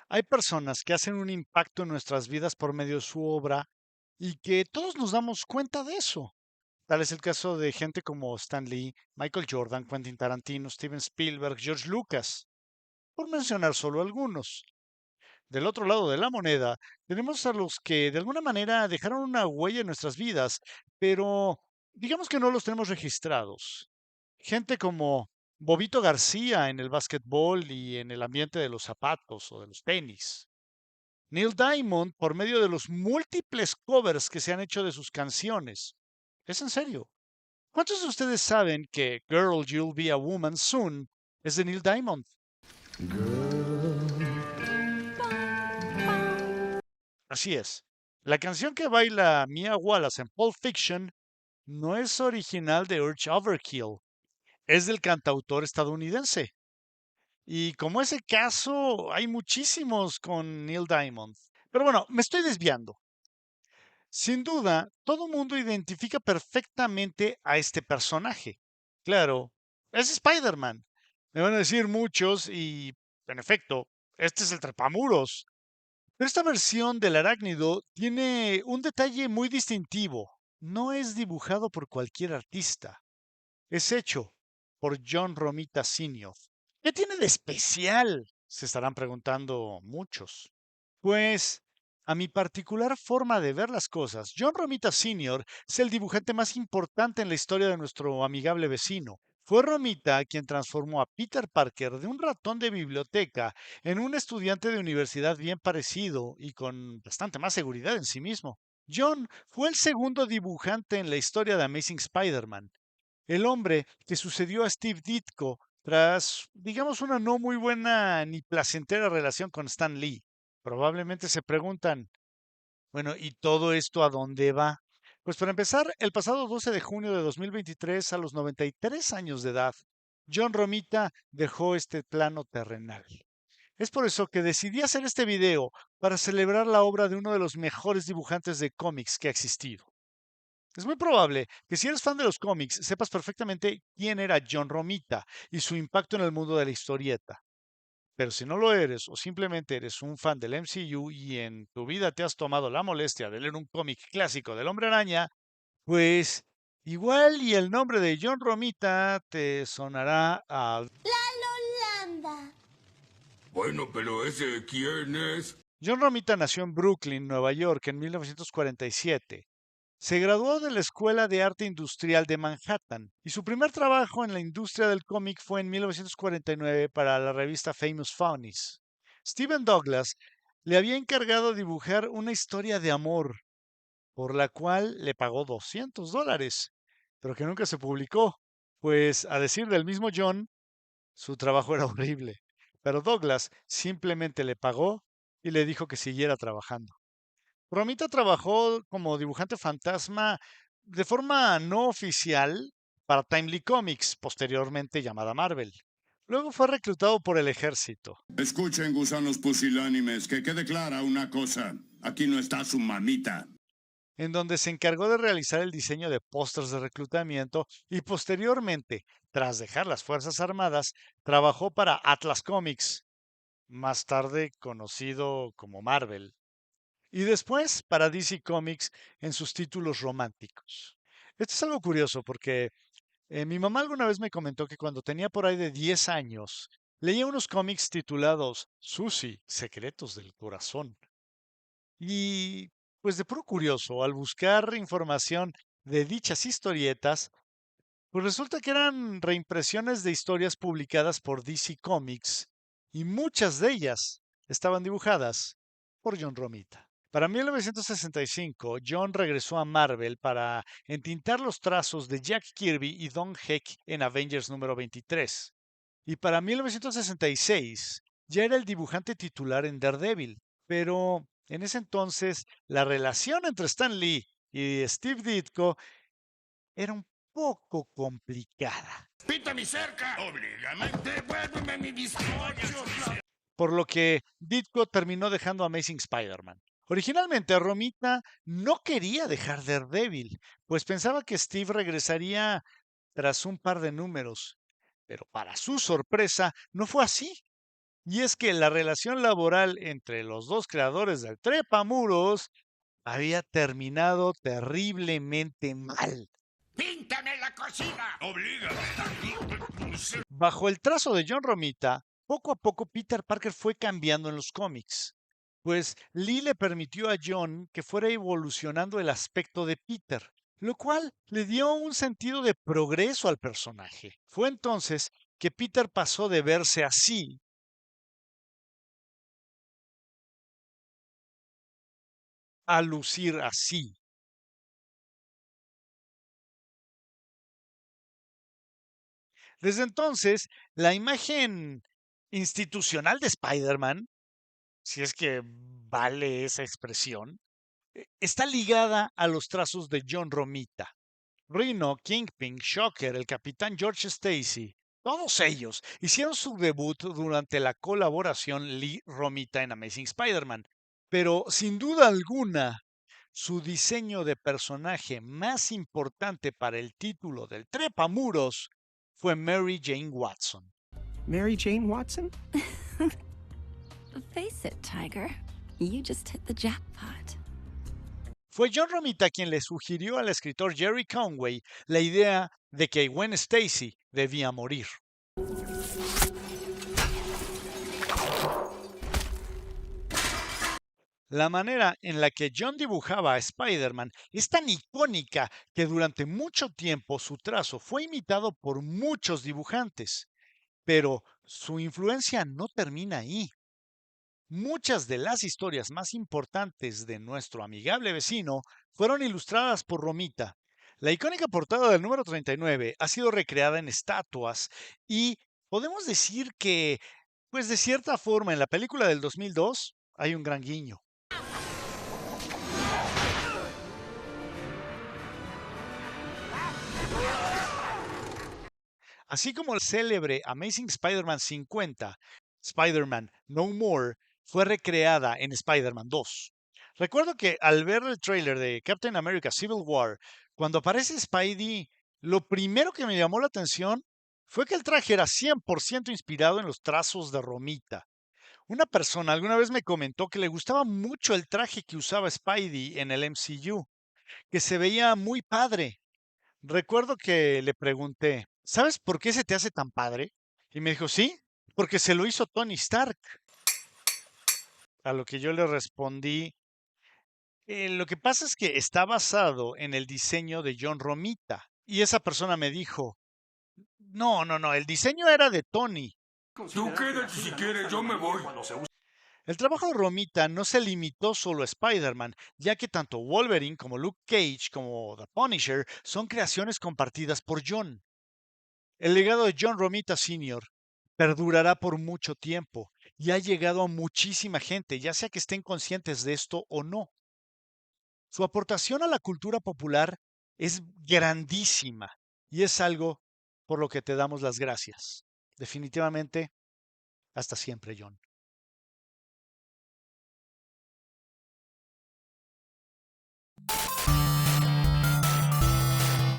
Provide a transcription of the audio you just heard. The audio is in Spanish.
Hay personas que hacen un impacto en nuestras vidas por medio de su obra y que todos nos damos cuenta de eso. Tal es el caso de gente como Stan Lee, Michael Jordan, Quentin Tarantino, Steven Spielberg, George Lucas, por mencionar solo algunos. Del otro lado de la moneda, tenemos a los que de alguna manera dejaron una huella en nuestras vidas, pero digamos que no los tenemos registrados. Gente como Bobito García en el básquetbol y en el ambiente de los zapatos o de los tenis. Neil Diamond por medio de los múltiples covers que se han hecho de sus canciones. Es en serio. ¿Cuántos de ustedes saben que Girl, You'll Be a Woman Soon es de Neil Diamond? Así es. La canción que baila Mia Wallace en Pulp Fiction no es original de Urge Overkill, es del cantautor estadounidense. Y como ese caso, hay muchísimos con Neil Diamond. Pero bueno, me estoy desviando. Sin duda, todo mundo identifica perfectamente a este personaje. Claro, es Spider-Man. Me van a decir muchos y, en efecto, este es el trepamuros. Pero esta versión del arácnido tiene un detalle muy distintivo. No es dibujado por cualquier artista. Es hecho por John Romita Sr. ¿Qué tiene de especial? Se estarán preguntando muchos. Pues, a mi particular forma de ver las cosas, John Romita Sr. es el dibujante más importante en la historia de nuestro amigable vecino. Fue Romita quien transformó a Peter Parker de un ratón de biblioteca en un estudiante de universidad bien parecido y con bastante más seguridad en sí mismo. John fue el segundo dibujante en la historia de Amazing Spider-Man, el hombre que sucedió a Steve Ditko tras, digamos, una no muy buena ni placentera relación con Stan Lee. Probablemente se preguntan, bueno, ¿y todo esto a dónde va? Pues para empezar, el pasado 12 de junio de 2023, a los 93 años de edad, John Romita dejó este plano terrenal. Es por eso que decidí hacer este video para celebrar la obra de uno de los mejores dibujantes de cómics que ha existido. Es muy probable que si eres fan de los cómics sepas perfectamente quién era John Romita y su impacto en el mundo de la historieta. Pero si no lo eres o simplemente eres un fan del MCU y en tu vida te has tomado la molestia de leer un cómic clásico del Hombre Araña, pues igual y el nombre de John Romita te sonará a... Holanda. Bueno, pero ese ¿quién es? John Romita nació en Brooklyn, Nueva York, en 1947. Se graduó de la Escuela de Arte Industrial de Manhattan y su primer trabajo en la industria del cómic fue en 1949 para la revista Famous Funnies. Stephen Douglas le había encargado dibujar una historia de amor, por la cual le pagó $200, pero que nunca se publicó, pues a decir del mismo John, su trabajo era horrible. Pero Douglas simplemente le pagó y le dijo que siguiera trabajando. Romita trabajó como dibujante fantasma de forma no oficial para Timely Comics, posteriormente llamada Marvel. Luego fue reclutado por el ejército, Escuchen, gusanos pusilánimes, que quede clara una cosa. Aquí no está su mamita. en donde se encargó de realizar el diseño de pósters de reclutamiento y posteriormente, tras dejar las Fuerzas Armadas, trabajó para Atlas Comics, más tarde conocido como Marvel, y después para DC Comics en sus títulos románticos. Esto es algo curioso porque mi mamá alguna vez me comentó que cuando tenía por ahí de 10 años, leía unos cómics titulados Susie, Secretos del Corazón. Y pues de puro curioso, al buscar información de dichas historietas, pues resulta que eran reimpresiones de historias publicadas por DC Comics y muchas de ellas estaban dibujadas por John Romita. Para 1965, John regresó a Marvel para entintar los trazos de Jack Kirby y Don Heck en Avengers número 23. Y para 1966 ya era el dibujante titular en Daredevil, pero en ese entonces la relación entre Stan Lee y Steve Ditko era un poco complicada, ¡Pita mi cerca! ¡Oblígame! ¡Devuélveme mi bizcocho! por lo que Ditko terminó dejando Amazing Spider-Man. Originalmente Romita no quería dejar Daredevil, pues pensaba que Steve regresaría tras un par de números, pero para su sorpresa no fue así. Y es que la relación laboral entre los dos creadores del Trepamuros había terminado terriblemente mal. ¡Píntame la cocina! ¡Oblígame! Bajo el trazo de John Romita, poco a poco Peter Parker fue cambiando en los cómics, pues Lee le permitió a John que fuera evolucionando el aspecto de Peter, lo cual le dio un sentido de progreso al personaje. Fue entonces que Peter pasó de verse así a lucir así. Desde entonces, la imagen institucional de Spider-Man, si es que vale esa expresión, está ligada a los trazos de John Romita. Rhino, Kingpin, Shocker, el Capitán George Stacy, todos ellos hicieron su debut durante la colaboración Lee-Romita en Amazing Spider-Man. Pero sin duda alguna, su diseño de personaje más importante para el título del Trepamuros fue Mary Jane Watson. Mary Jane Watson? Face it, Tiger. You just hit the jackpot. Fue John Romita quien le sugirió al escritor Jerry Conway la idea de que Gwen Stacy debía morir. La manera en la que John dibujaba a Spider-Man es tan icónica que durante mucho tiempo su trazo fue imitado por muchos dibujantes, pero su influencia no termina ahí. Muchas de las historias más importantes de nuestro amigable vecino fueron ilustradas por Romita. La icónica portada del número 39 ha sido recreada en estatuas y podemos decir que, pues de cierta forma, en la película del 2002 hay un gran guiño. Así como el célebre Amazing Spider-Man 50, Spider-Man No More, fue recreada en Spider-Man 2. Recuerdo que al ver el tráiler de Captain America Civil War, cuando aparece Spidey, lo primero que me llamó la atención fue que el traje era 100% inspirado en los trazos de Romita. Una persona alguna vez me comentó que le gustaba mucho el traje que usaba Spidey en el MCU, que se veía muy padre. Recuerdo que le pregunté, ¿sabes por qué se te hace tan padre? Y me dijo, sí, porque se lo hizo Tony Stark. A lo que yo le respondí, lo que pasa es que está basado en el diseño de John Romita. Y esa persona me dijo, no, el diseño era de Tony. Tú quédate si quieres, yo me voy. El trabajo de Romita no se limitó solo a Spider-Man, ya que tanto Wolverine como Luke Cage como The Punisher son creaciones compartidas por John. El legado de John Romita Sr. perdurará por mucho tiempo y ha llegado a muchísima gente, ya sea que estén conscientes de esto o no. Su aportación a la cultura popular es grandísima y es algo por lo que te damos las gracias. Definitivamente, hasta siempre, John.